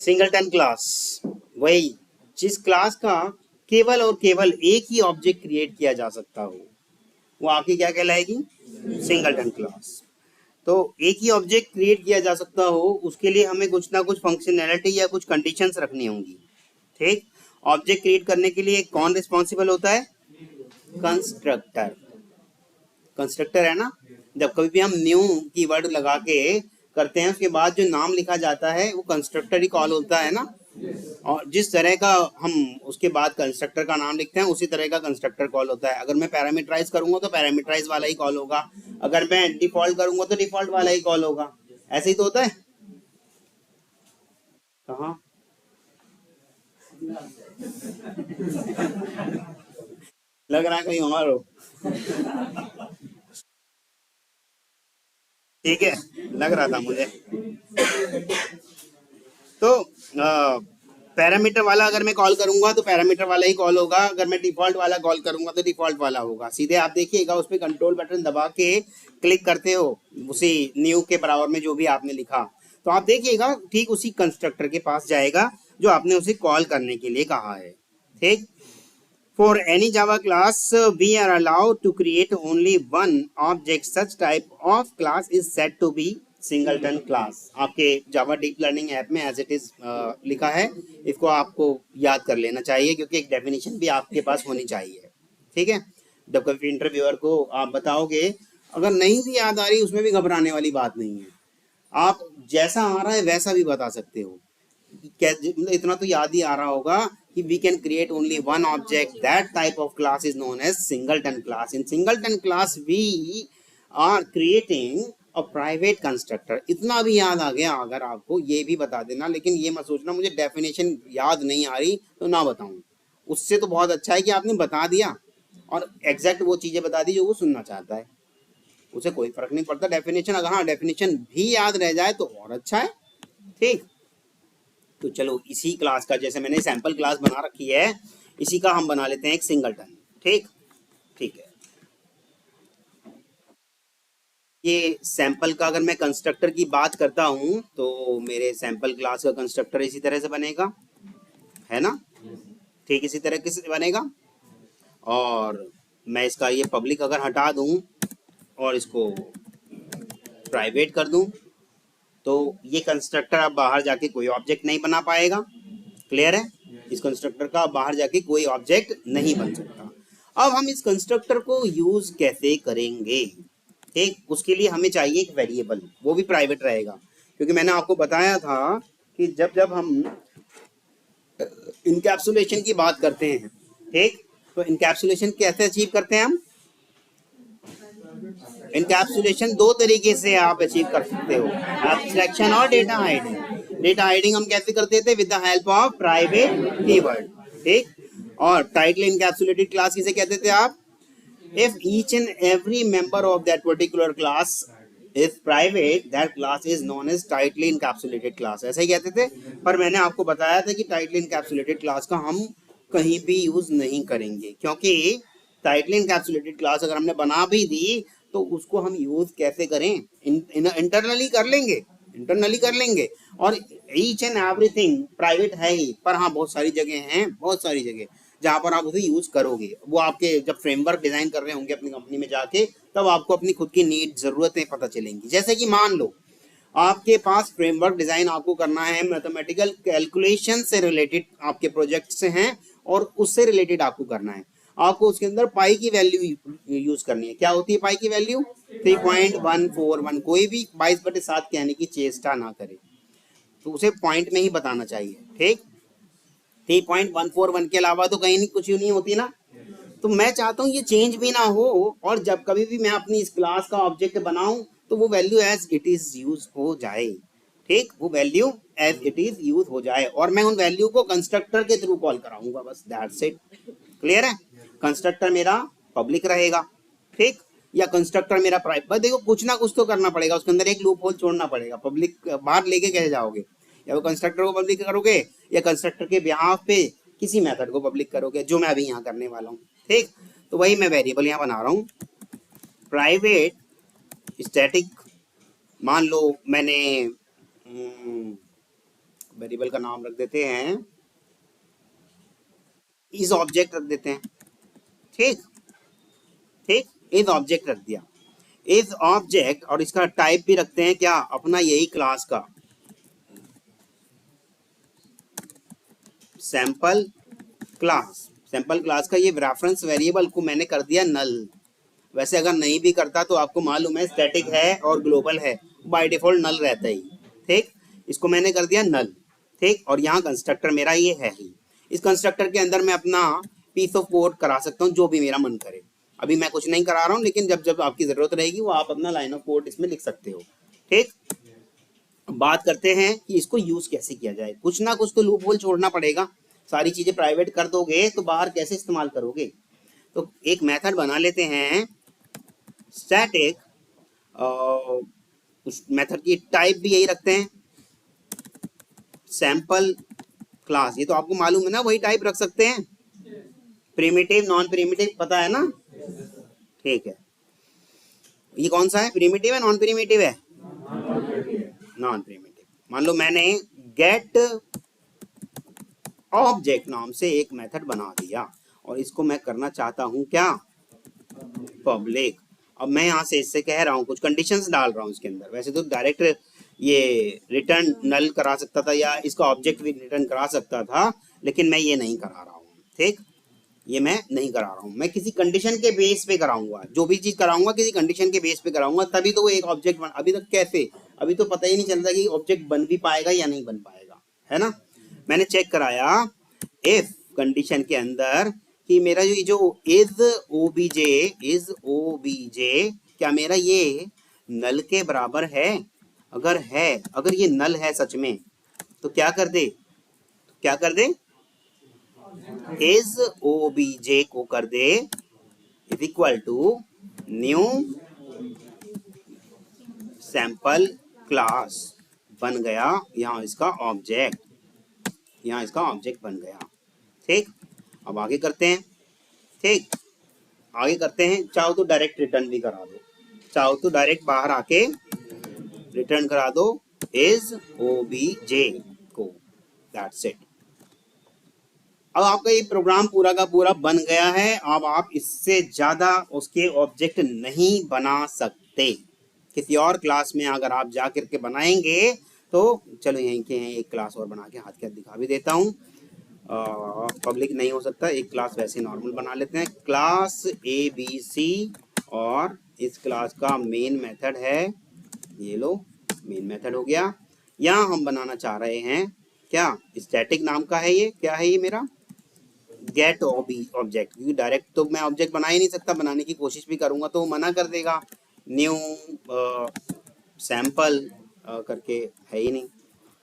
Singleton class वही जिस class का केवल और केवल एक ही ऑब्जेक्ट क्रिएट किया जा सकता हो, वो आपकी क्या कहलाएगी? Singleton class. तो एक ही ऑब्जेक्ट क्रिएट किया जा सकता हो, उसके लिए हमें कुछ ना कुछ फंक्शनैलिटी या कुछ कंडीशंस रखनी होंगी। ठीक। ऑब्जेक्ट क्रिएट करने के लिए कौन रिस्पॉन्सिबल होता है? कंस्ट्रक्टर। कंस्ट्रक्टर है ना। जब कभी भी हम न्यू कीवर्ड लगा के करते हैं, उसके बाद जो नाम लिखा जाता है वो कंस्ट्रक्टर ही कॉल होता है ना। और जिस तरह का हम उसके बाद कंस्ट्रक्टर का नाम लिखते हैं, उसी तरह का कंस्ट्रक्टर कॉल होता है। अगर मैं पैरामीटराइज करूंगा तो पैरामीटराइज वाला ही कॉल होगा, अगर मैं डिफॉल्ट करूंगा तो डिफॉल्ट वाला ही कॉल होगा। ऐसे ही तो होता है। कहाँ लग रहा है कहीं और हो। ठीक है, लग रहा था मुझे। तो पैरामीटर वाला अगर मैं कॉल करूंगा तो पैरामीटर वाला ही कॉल होगा, अगर मैं डिफॉल्ट वाला कॉल करूंगा तो डिफॉल्ट वाला होगा। सीधे आप देखिएगा, उस पर कंट्रोल बटन दबा के क्लिक करते हो उसी न्यू के बराबर में जो भी आपने लिखा, तो आप देखिएगा ठीक उसी कंस्ट्रक्टर के पास जाएगा जो आपने उसे कॉल करने के लिए कहा है। ठीक। For any Java class, we are allowed to create only one object. Such type of class is said to be singleton class. आपके Java Deep Learning ऐप में as it is लिखा है, इसको आपको याद कर लेना चाहिए क्योंकि एक डेफिनेशन भी आपके पास होनी चाहिए। ठीक है। जब कभी इंटरव्यूअर को आप बताओगे, अगर नहीं भी याद आ रही उसमें भी घबराने वाली बात नहीं है, आप जैसा आ रहा है वैसा भी बता सकते हो। मतलब इतना तो याद ही आ रहा होगा कि we can create only one object. That type of class is known as singleton class. In singleton class we are creating a private constructor. इतना भी याद आ गया अगर आपको, ये भी बता देना, लेकिन ये मत सोचना मुझे डेफिनेशन याद नहीं आ रही तो ना बताऊं। उससे तो बहुत अच्छा है कि आपने बता दिया और एग्जैक्ट वो चीजें बता दी जो वो सुनना चाहता है, उसे कोई फर्क नहीं पड़ता डेफिनेशन। अगर हाँ डेफिनेशन भी याद रह जाए तो और अच्छा है। ठीक। तो चलो इसी क्लास का, जैसे मैंने सैंपल क्लास बना रखी है, इसी का हम बना लेते हैं एक सिंगलटन। ठीक। ठीक है। ये सैंपल का अगर मैं कंस्ट्रक्टर की बात करता हूं तो मेरे सैंपल क्लास का कंस्ट्रक्टर इसी तरह से बनेगा, है ना। ठीक इसी तरह से बनेगा। और मैं इसका ये पब्लिक अगर हटा दूं और इसको प्राइवेट कर दूं तो ये कंस्ट्रक्टर अब बाहर जाके कोई ऑब्जेक्ट नहीं बना पाएगा। क्लियर है। इस कंस्ट्रक्टर का बाहर जाके कोई ऑब्जेक्ट नहीं बन सकता। अब हम इस कंस्ट्रक्टर को यूज कैसे करेंगे? ठीक। उसके लिए हमें चाहिए एक वेरिएबल, वो भी प्राइवेट रहेगा, क्योंकि मैंने आपको बताया था कि जब जब हम इनकैप्सुलेशन की बात करते हैं, ठीक, तो इनकैप्सुलेशन कैसे अचीव करते हैं हम? इनकैप्सुलेशन दो तरीके से आप अचीव कर सकते हो, एब्स्ट्रैक्शन और डेटा हाइडिंग। डेटा हाइडिंग हम कैसे करते थे? With the help of private keyword. ठीक। और टाइटली इनकैप्सुलेटेड क्लास किसे कहते थे आप? if each and every member of that particular class is private, that class is known as tightly encapsulated class। ऐसा ही कहते थे। पर मैंने आपको बताया था कि tightly encapsulated class का हम कहीं भी यूज नहीं करेंगे, क्योंकि tightly encapsulated class अगर हमने बना भी दी तो उसको हम यूज कैसे करें? इंटरनली कर लेंगे, इंटरनली कर लेंगे। और ईच एंड एवरीथिंग प्राइवेट है ही, पर हाँ बहुत सारी जगह हैं, बहुत सारी जगह जहां पर आप उसे यूज करोगे, वो आपके जब फ्रेमवर्क डिजाइन कर रहे होंगे अपनी कंपनी में जाके, तब आपको अपनी खुद की नीड जरूरतें पता चलेंगी। जैसे कि मान लो आपके पास फ्रेमवर्क डिजाइन आपको करना है, मैथमेटिकल कैलकुलेशन से रिलेटेड आपके प्रोजेक्ट से हैं और उससे रिलेटेड आपको करना है। आपको उसके अंदर पाई की वैल्यू यूज करनी है। क्या होती है पाई की वैल्यू? 3.141। कोई भी 22/7 कहने की चेष्टा ना करे, तो उसे पॉइंट में ही बताना चाहिए। ठीक। 3.141 के अलावा तो कहीं नहीं कुछ नहीं होती ना। तो मैं चाहता हूँ ये चेंज भी ना हो, और जब कभी भी मैं अपनी इस क्लास का ऑब्जेक्ट बनाऊं तो वो value as it is use हो जाए। ठीक। वो value as it is use हो जाए और मैं उन वैल्यू को कंस्ट्रक्टर के थ्रू कॉल कराऊंगा, बस दैट्स इट। क्लियर है। कंस्ट्रक्टर मेरा पब्लिक रहेगा, ठीक, या कंस्ट्रक्टर मेरा प्राइवेट। देखो कुछ ना कुछ तो करना पड़ेगा, उसके अंदर एक लूप होल छोड़ना पड़ेगा। पब्लिक बाहर लेके कैसे जाओगे? या वो कंस्ट्रक्टर को पब्लिक करोगे या कंस्ट्रक्टर के बिहाफ पे किसी मेथड को पब्लिक करोगे, जो मैं अभी यहाँ करने वाला हूँ। ठीक। तो वही मैं वेरिएबल यहाँ बना रहा हूँ, प्राइवेट स्टैटिक। मान लो मैंने वेरिएबल का नाम रख देते हैं, इस ऑब्जेक्ट रख देते हैं। ठीक ठीक, इस ऑब्जेक्ट रख दिया, इस ऑब्जेक्ट, और इसका टाइप भी रखते हैं क्या, अपना यही क्लास का सैंपल क्लास। सैंपल क्लास का ये रेफरेंस वेरिएबल को मैंने कर दिया नल। वैसे अगर नहीं भी करता तो आपको मालूम है स्टैटिक है और ग्लोबल है, बाय डिफॉल्ट नल रहता ही। ठीक, इसको मैंने कर दिया नल। ठीक, और यहाँ कंस्ट्रक्टर मेरा ये है ही। इस कंस्ट्रक्टर के अंदर मैं अपना पीस ऑफ कोड करा सकता हूँ जो भी मेरा मन करे। अभी मैं कुछ नहीं करा रहा हूँ, लेकिन जब जब आपकी जरूरत रहेगी वो आप अपना लाइन ऑफ कोड इसमें लिख सकते हो। ठीक, बात करते हैं कि इसको यूज कैसे किया जाए। कुछ ना कुछ तो लूप होल छोड़ना पड़ेगा, सारी चीजें प्राइवेट कर दोगे तो बाहर कैसे इस्तेमाल करोगे। तो एक मेथड बना लेते हैं स्टैटिक, उस मेथड की टाइप भी यही रखते हैं सैंपल क्लास। ये तो आपको मालूम है ना, वही टाइप रख सकते हैं, प्रिमिटिव नॉन प्रिमिटिव, पता है ना। ठीक है, ये कौन सा है, प्रिमिटिव है नॉन प्रिमिटिव है, नॉन प्रिमिटिव। मान लो मैंने गेट ऑब्जेक्ट नाम से एक मेथड बना दिया और इसको मैं करना चाहता हूं क्या, पब्लिक। अब मैं यहाँ से इससे कह रहा हूँ, कुछ कंडीशंस डाल रहा हूँ इसके अंदर। वैसे तो डायरेक्ट ये रिटर्न नल करा सकता था या इसका ऑब्जेक्ट भी रिटर्न करा सकता था, लेकिन मैं ये नहीं करा रहा हूँ। ठीक, ये मैं नहीं करा रहा हूँ, मैं किसी कंडीशन के बेस पे कराऊंगा। जो भी चीज कराऊंगा किसी कंडीशन के बेस पे कराऊंगा, तभी तो वो एक ऑब्जेक्ट बन। अभी तक कैसे, अभी तो पता ही नहीं चलता कि ऑब्जेक्ट बन भी पाएगा या नहीं बन पाएगा, है ना। मैंने चेक कराया इफ कंडीशन के अंदर कि मेरा जो इज ओबीजे क्या मेरा ये नल के बराबर है। अगर है, अगर ये नल है सच में, तो क्या कर दे, क्या कर दे, इज ओबीजे को कर दे is equal to new sample class. बन गया यहाँ इसका ऑब्जेक्ट, यहाँ इसका ऑब्जेक्ट बन गया। ठीक, अब आगे करते हैं। ठीक, आगे करते हैं, चाहो तो डायरेक्ट रिटर्न भी करा दो, चाहो तो डायरेक्ट बाहर आके रिटर्न करा दो इज ओबीजे को, दैट्स इट। अब आपका ये प्रोग्राम पूरा का पूरा बन गया है। अब आप इससे ज्यादा उसके ऑब्जेक्ट नहीं बना सकते। किसी और क्लास में अगर आप जा करके बनाएंगे तो, चलो यहीं के एक क्लास और बना के हाथ के हाथ दिखा भी देता हूँ। पब्लिक नहीं हो सकता, एक क्लास वैसे नॉर्मल बना लेते हैं, क्लास ABC, और इस क्लास का मेन मेथड है, ये लो मेन मेथड हो गया। यहाँ हम बनाना चाह रहे हैं क्या, स्टैटिक नाम का है ये, क्या है ये मेरा गेट ऑब्जेक्ट, क्योंकि डायरेक्ट तो मैं ऑब्जेक्ट बना ही नहीं सकता, बनाने की कोशिश भी करूंगा तो मना कर देगा। न्यू सैंपल करके है ही नहीं,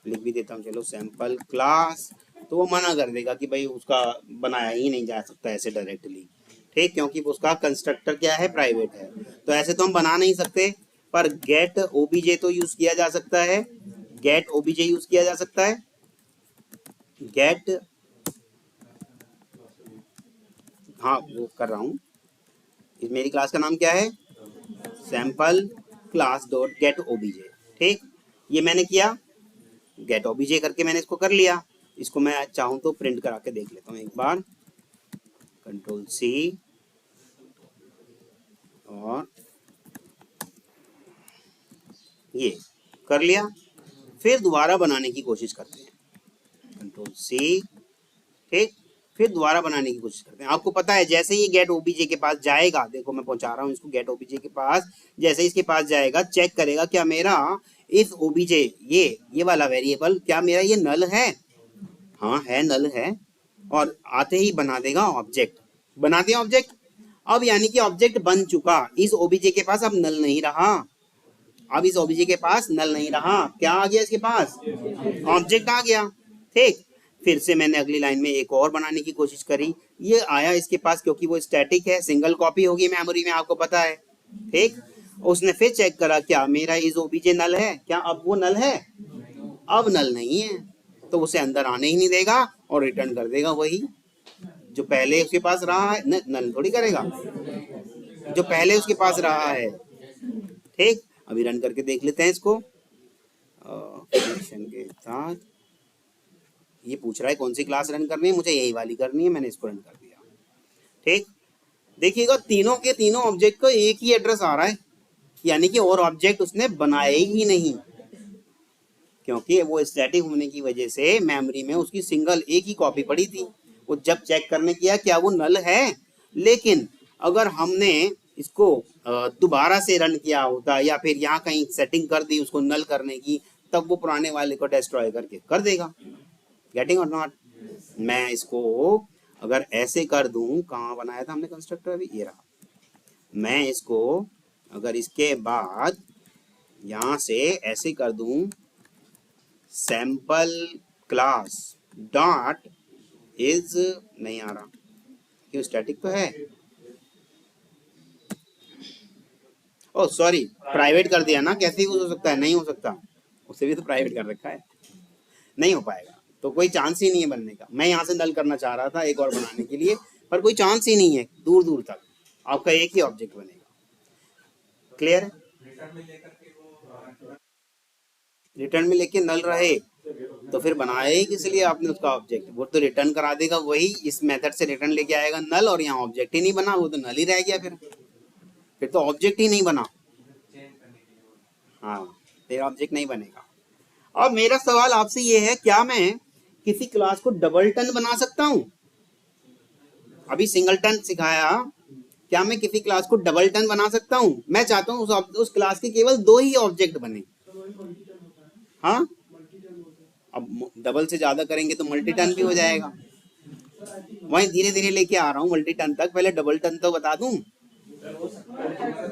लिख भी देता हूँ चलो सैंपल क्लास, तो वो मना कर देगा कि भाई उसका बनाया ही नहीं जा सकता ऐसे डायरेक्टली। ठीक, क्योंकि उसका कंस्ट्रक्टर क्या है, प्राइवेट है, तो ऐसे तो हम बना नहीं सकते। पर गेट ओबीजे तो यूज किया जा सकता है, गेट ओबीजे यूज किया जा सकता है। गेट, हाँ वो कर रहा हूँ, मेरी क्लास का नाम क्या है, sample class dot gate OBJ. ठीक, ये मैंने किया, गेट ओबीजे करके मैंने इसको कर लिया। इसको मैं चाहूँ तो प्रिंट करा के देख लेता हूँ एक बार, कंट्रोल C, और ये कर लिया। फिर दोबारा बनाने की कोशिश करते हैं, कंट्रोल C। ठीक, फिर दोबारा बनाने की कोशिश करते हैं। आपको पता है जैसे ही गेट ओबीजे के पास जाएगा, देखो मैं पहुंचा रहा हूँ इसको गेट ओबीजे के पास, जैसे इसके पास जाएगा चेक करेगा क्या मेरा इस ओबीजे ये वाला वेरिएबल क्या मेरा ये नल है, हाँ है, नल है, और आते ही बना देगा ऑब्जेक्ट, बना दिया ऑब्जेक्ट। अब यानी कि ऑब्जेक्ट बन चुका, इस ओबीजे के पास अब नल नहीं रहा, अब इस ओबीजे के पास नल नहीं रहा, क्या आ गया इसके पास, ऑब्जेक्ट आ गया। ठीक, फिर से मैंने अगली लाइन में एक और बनाने की कोशिश करी, ये आया इसके पास, क्योंकि वो स्टैटिक है, सिंगल कॉपी होगी मेमोरी में, आपको पता है। ठीक, उसने फिर चेक करा क्या मेरा इस ओबीजे नल है क्या, अब वो नल है, अब नल नहीं है, तो उसे अंदर आने ही नहीं देगा और रिटर्न कर देगा वही जो पहले उसके पास रहा है। नल थोड़ी करेगा जो पहले उसके पास रहा है। ठीक, अभी रन करके देख लेते हैं इसको कंडीशन के साथ। ये पूछ रहा है कौन सी क्लास रन करनी है, मुझे यही वाली करनी है, मैंने इसको रन कर दिया। ठीक, देखिएगा तीनों के तीनों ऑब्जेक्ट को एक ही एड्रेस आ रहा है, यानी कि और ऑब्जेक्ट उसने बनाए ही नहीं, क्योंकि वो स्टैटिक होने की वजह से मेमोरी में उसकी सिंगल एक ही कॉपी पड़ी थी। वो जब चेक करने किया क्या वो नल है, लेकिन अगर हमने इसको दोबारा से रन किया होता या फिर यहाँ कहीं सेटिंग कर दी उसको नल करने की, तब वो पुराने वाले को डिस्ट्रॉय करके कर देगा। गेटिंग और नॉट? मैं इसको अगर ऐसे कर दूं, कहाँ बनाया था हमने कंस्ट्रक्टर, अभी ये रहा, मैं इसको अगर इसके बाद यहाँ से ऐसे कर दूं, सैंपल क्लास डॉट इज, नहीं आ रहा क्यों, स्टैटिक तो है, ओ सॉरी प्राइवेट कर दिया ना, कैसे यूज हो सकता है, नहीं हो सकता, उसे भी तो प्राइवेट कर रखा है, नहीं हो पाएगा, तो कोई चांस ही नहीं है बनने का। मैं यहाँ से नल करना चाह रहा था एक और बनाने के लिए, पर कोई चांस ही नहीं है, दूर दूर तक आपका एक ही ऑब्जेक्ट बनेगा। क्लियर है? रिटर्न में लेके नल रहे तो फिर बनाया ही किस लिए आपने उसका ऑब्जेक्ट, वो तो रिटर्न करा देगा, वही इस मेथड से रिटर्न लेके आएगा नल, और यहाँ ऑब्जेक्ट ही नहीं बना, वो तो नल ही रह गया, फिर तो ऑब्जेक्ट ही नहीं बना। हाँ, फिर ऑब्जेक्ट नहीं बनेगा। अब मेरा सवाल आपसे ये है, क्या मैं किसी क्लास को डबल टन बना सकता हूँ? अभी सिंगल टन सिखाया, क्या मैं किसी क्लास को डबल टन बना सकता हूँ? मैं चाहता हूँ उस क्लास के केवल 2 ही ऑब्जेक्ट बने। हाँ, अब डबल से ज्यादा करेंगे तो मल्टी टन भी हो जाएगा, वहीं धीरे धीरे लेके आ रहा हूँ मल्टी टन तक, पहले डबल टन तो बता दूं।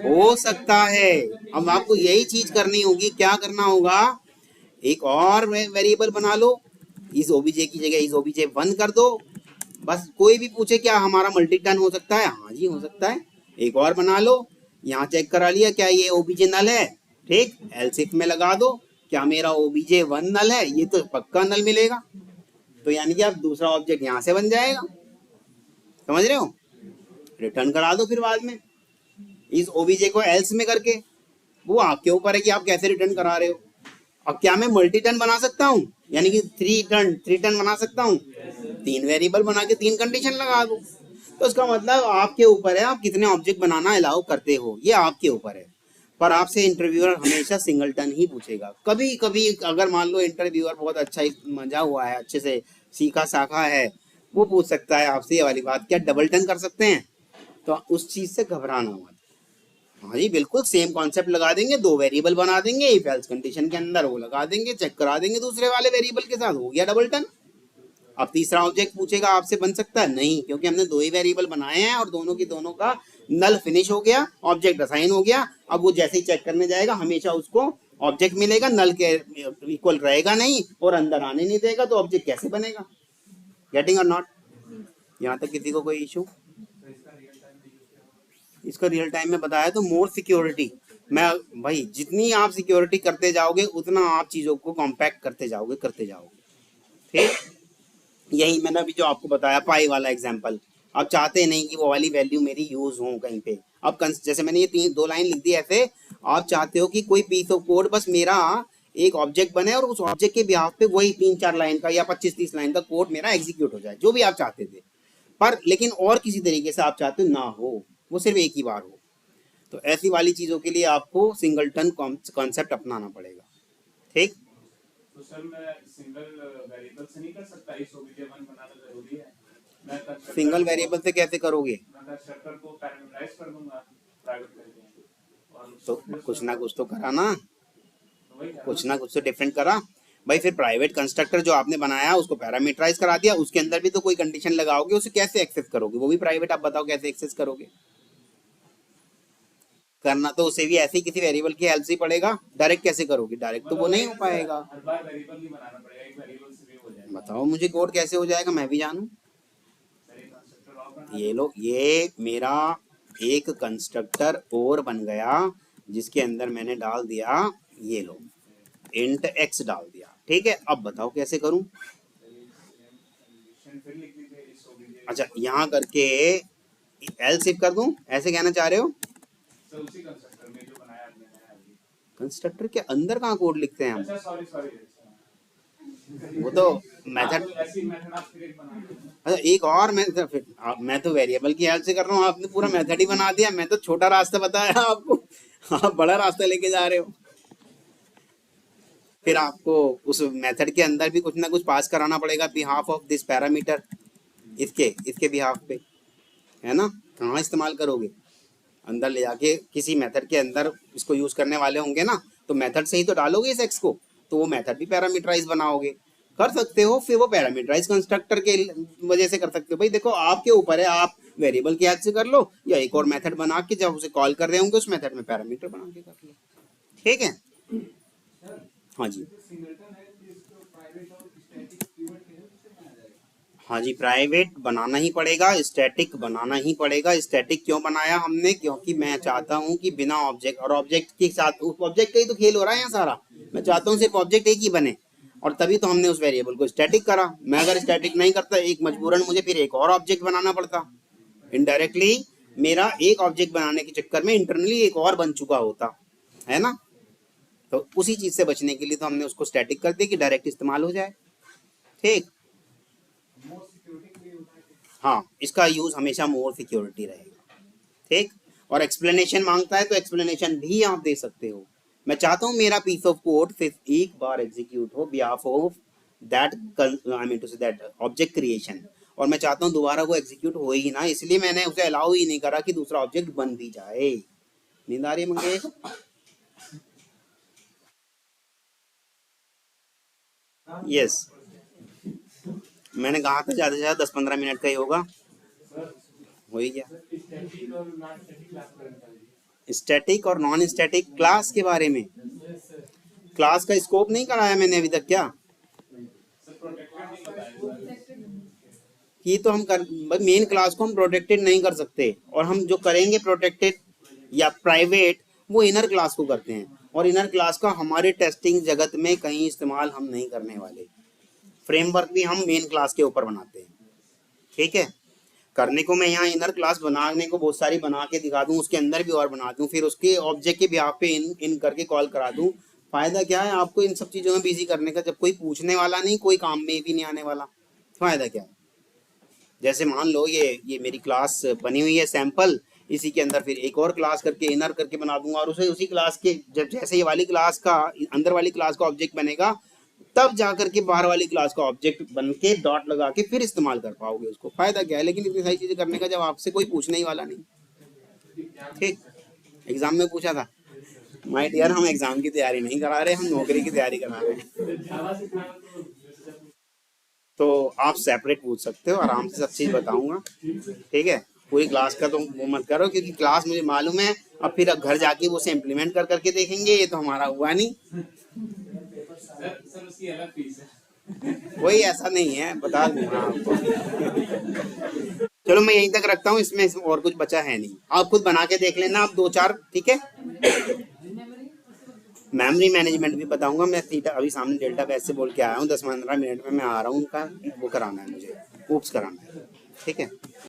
हो सकता है, अब आपको यही चीज करनी होगी, क्या करना होगा, एक और वेरिएबल बना लो, इस ओबीजे की जगह इस ओबीजे 1 कर दो, बस कोई भी पूछे क्या हमारा मल्टी टन हो सकता है, हाँ जी हो सकता है, एक और बना लो, यहाँ चेक करा लिया क्या ये ओबीजे नल है, ठीक, एल्स इफ में लगा दो, क्या मेरा ओबीजे 1 नल है, ये तो पक्का नल मिलेगा, तो यानी कि आप दूसरा ऑब्जेक्ट यहाँ से बन जाएगा, समझ रहे हो, रिटर्न करा दो फिर बाद में इस ओबीजे को एल्स में करके, वो आपके ऊपर है कि आप कैसे रिटर्न करा रहे हो। अब क्या मैं मल्टी टन बना सकता हूँ, यानी कि थ्री टन बना सकता हूँ, 3 वेरिएबल बना के 3 कंडीशन लगा दो, तो इसका मतलब आपके ऊपर है आप कितने ऑब्जेक्ट बनाना अलाउ करते हो, ये आपके ऊपर है, पर आपसे इंटरव्यूअर हमेशा सिंगल टन ही पूछेगा। कभी कभी अगर मान लो इंटरव्यूअर बहुत अच्छा मजा हुआ है, अच्छे से सीखा साखा है, वो पूछ सकता है आपसे ये वाली बात, क्या डबल टन कर सकते हैं, तो उस चीज से घबराना मत। हाँ जी बिल्कुल सेम कॉन्सेप्ट लगा देंगे, 2 वेरिएबल बना देंगे, इफ एल्स कंडीशन के अंदर वो लगा देंगे, चेक करा देंगे दूसरे वाले वेरिएबल के साथ, हो गया डबल टन। अब तीसरा ऑब्जेक्ट पूछेगा आपसे, बन सकता है नहीं, क्योंकि हमने 2 ही वेरिएबल बनाए हैं और दोनों की दोनों का नल फिनिश हो गया, ऑब्जेक्ट असाइन हो गया, अब वो जैसे ही चेक करने जाएगा हमेशा उसको ऑब्जेक्ट मिलेगा, नल के इक्वल रहेगा नहीं और अंदर आने नहीं देगा, तो ऑब्जेक्ट कैसे बनेगा। गेटिंग और नॉट? यहाँ तक किसी को कोई इशू? इसका रियल टाइम में बताया तो मोर सिक्योरिटी, मैं भाई जितनी आप सिक्योरिटी करते जाओगे उतना आप चीज़ों को कॉम्पैक्ट करते जाओगे, ठीक। यही मैंने अभी जो आपको बताया पाई वाला एग्जांपल, आप चाहते नहीं कि वो वाली वैल्यू मेरी यूज हो कहीं पे, अब जैसे मैंने ये 2 लाइन लिख दी ऐसे, आप चाहते हो कि कोई पीस ऑफ कोड बस मेरा एक ऑब्जेक्ट बने और उस ऑब्जेक्ट के बिहाफ पे वही 3-4 लाइन का या 25-30 लाइन का कोड मेरा एग्जीक्यूट हो जाए, जो भी आप चाहते थे, पर लेकिन और किसी तरीके से आप चाहते हो ना हो, वो सिर्फ एक ही बार हो, तो ऐसी वाली चीज़ों के लिए आपको सिंगल टन कॉन्सेप्ट अपनाना पड़ेगा, ठीक। तो सर मैं सिंगल वेरिएबल से नहीं कर सकता, इस ओबीजे 1 बनाना जरूरी है, मैं सिंगल वेरिएबल से कैसे करोगे, मैं कंस्ट्रक्टर को पैरामीटराइज कर दूंगा प्राइवेट करके, और तो कुछ ना कुछ तो करा ना, तो कुछ ना कुछ तो डिफरेंट करा भाई, फिर प्राइवेट कंस्ट्रक्टर जो आपने बनाया उसको पैरामीटराइज करा दिया, उसके अंदर भी तो कोई कंडीशन लगाओगे, उसे कैसे एक्सेस करोगे, वो भी प्राइवेट, आप बताओ कैसे एक्सेस करोगे। करना तो उसे भी ऐसे ही किसी वेरिएबल की हेल्प से पड़ेगा, डायरेक्ट कैसे करोगे, डायरेक्ट तो वो नहीं हो पाएगा, हर बार वेरिएबल नहीं बनाना पड़ेगा, एक वेरिएबल से भी हो जाएगा। बताओ मुझे कोड कैसे हो जाएगा, मैं भी जानूं। ये लो, ये मेरा एक कंस्ट्रक्टर और बन गया, जिसके अंदर मैंने डाल दिया, ये लो इंट एक्स डाल दिया, ठीक है। अब बताओ कैसे करूं, अच्छा यहाँ करके एल्स इफ कर दूं, ऐसे कहना चाह रहे हो, उसी कंस्ट्रक्टर में जो बनाया मैंने अभी, कंस्ट्रक्टर के अंदर कहाँ कोड लिखते हैं हम, अच्छा सॉरी वो तो मेथड, ऐसी मेथड आप फिर एक बना दो। अच्छा एक और मैं तो वेरिएबल की हेल्प से कर रहा हूँ, आपने पूरा मेथड ही बना दिया। मैं तो छोटा रास्ता बताया आपको, आप बड़ा रास्ता लेके जा रहे हो। फिर आपको उस मेथड के अंदर भी कुछ ना कुछ पास कराना पड़ेगा बिहाफ ऑफ दिस पैरामीटर, इसके इसके बिहाफ पे, है ना। कहाँ इस्तेमाल करोगे, अंदर ले जाके किसी मेथड के अंदर इसको यूज करने वाले होंगे ना, तो मेथड से ही तो डालोगे इस एक्स को, तो वो मेथड भी पैरामीटराइज बनाओगे, कर सकते हो। फिर वो पैरामीटराइज कंस्ट्रक्टर के वजह से कर सकते हो। भाई देखो आपके ऊपर है, आप वेरिएबल की हेल्प से कर लो या एक और मेथड बना के जब उसे कॉल कर रहे होंगे उस मेथड में पैरामीटर बना के कर लो, ठीक है। हाँ जी, हाँ जी, प्राइवेट बनाना ही पड़ेगा, स्टैटिक बनाना ही पड़ेगा। स्टैटिक क्यों बनाया हमने, क्योंकि मैं चाहता हूँ कि बिना ऑब्जेक्ट, और ऑब्जेक्ट के साथ ऑब्जेक्ट का ही तो खेल हो रहा है यहाँ सारा। मैं चाहता हूँ सिर्फ ऑब्जेक्ट एक ही बने, और तभी तो हमने उस वेरिएबल को स्टैटिक करा। मैं अगर स्टैटिक नहीं करता, एक मजबूरन मुझे फिर एक और ऑब्जेक्ट बनाना पड़ता, इनडायरेक्टली मेरा एक ऑब्जेक्ट बनाने के चक्कर में इंटरनली एक और बन चुका होता, है ना। तो उसी चीज से बचने के लिए तो हमने उसको स्टैटिक कर दिया कि डायरेक्ट इस्तेमाल हो जाए, ठीक। हाँ, इसका यूज हमेशा मोर सिक्योरिटी रहेगा, ठीक। और एक्सप्लेनेशन मांगता है तो एक्सप्लेनेशन भी आप दे सकते हो। मैं चाहता हूँ मेरा पीस ऑफ कोड सिर्फ एक बार एग्जीक्यूट हो behalf of that, I mean to say that object creation, और मैं चाहता हूँ दोबारा वो एग्जीक्यूट हो ही ना, इसलिए मैंने उसे अलाउ ही नहीं करा कि दूसरा ऑब्जेक्ट बन भी जाए। नींद आ रही है मंगेश? यस, मैंने कहा था ज्यादा से ज्यादा 10-15 मिनट का ही होगा, हो ही गया। स्टैटिक और नॉन स्टैटिक क्लास के बारे में, क्लास का स्कोप नहीं कराया मैंने अभी तक क्या? ये तो हम कर, मेन क्लास को हम प्रोटेक्टेड नहीं कर सकते, और हम जो करेंगे प्रोटेक्टेड या प्राइवेट वो इनर क्लास को करते हैं, और इनर क्लास का हमारे टेस्टिंग जगत में कहीं इस्तेमाल हम नहीं करने वाले। फ्रेमवर्क भी हम मेन क्लास के ऊपर बनाते हैं, ठीक है। करने को मैं यहाँ इनर क्लास बनाने को बहुत सारी बना के दिखा दूँ, उसके अंदर भी और बना दूँ, फिर उसके ऑब्जेक्ट के बिहाफ पे इन करके कॉल करा दूँ। फायदा क्या है आपको इन सब चीज़ों में बिजी करने का, जब कोई पूछने वाला नहीं, कोई काम में भी नहीं आने वाला, फायदा क्या है। जैसे मान लो ये मेरी क्लास बनी हुई है सैंपल, इसी के अंदर फिर एक और क्लास करके इनर करके बना दूंगा, और उसे उसी क्लास के जब जैसे ये वाली क्लास का अंदर वाली क्लास का ऑब्जेक्ट बनेगा, तब जाकर के बाहर वाली क्लास का ऑब्जेक्ट बन के डॉट लगा के फिर इस्तेमाल कर पाओगे उसको। फायदा क्या है लेकिन इतनी सारी चीजें करने का, जब आपसे कोई पूछने ही वाला नहीं, ठीक। एग्जाम में पूछा था, माय डियर हम एग्जाम की तैयारी नहीं करा रहे, हम नौकरी की तैयारी करा रहे हैं। तो आप सेपरेट पूछ सकते हो, आराम से सब चीज बताऊंगा, ठीक है। पूरी क्लास का तो वो मत करो, क्योंकि क्लास मुझे मालूम है, अब फिर अब घर जाके वो से इम्प्लीमेंट कर करके देखेंगे, ये तो हमारा हुआ नहीं। सर उसकी अलग फीस है। कोई ऐसा नहीं है, बता दूंगा आपको। चलो मैं यहीं तक रखता हूँ, इसमें और कुछ बचा है नहीं, आप खुद बना के देख लेना आप 2-4, ठीक है। मेमोरी मैनेजमेंट भी बताऊंगा मैं, थीटा अभी सामने डेल्टा बैच से बोल के आया हूँ, 10-15 मिनट में मैं आ रहा हूँ, उनका वो कराना है मुझे, ऊप्स कराना है, ठीक है।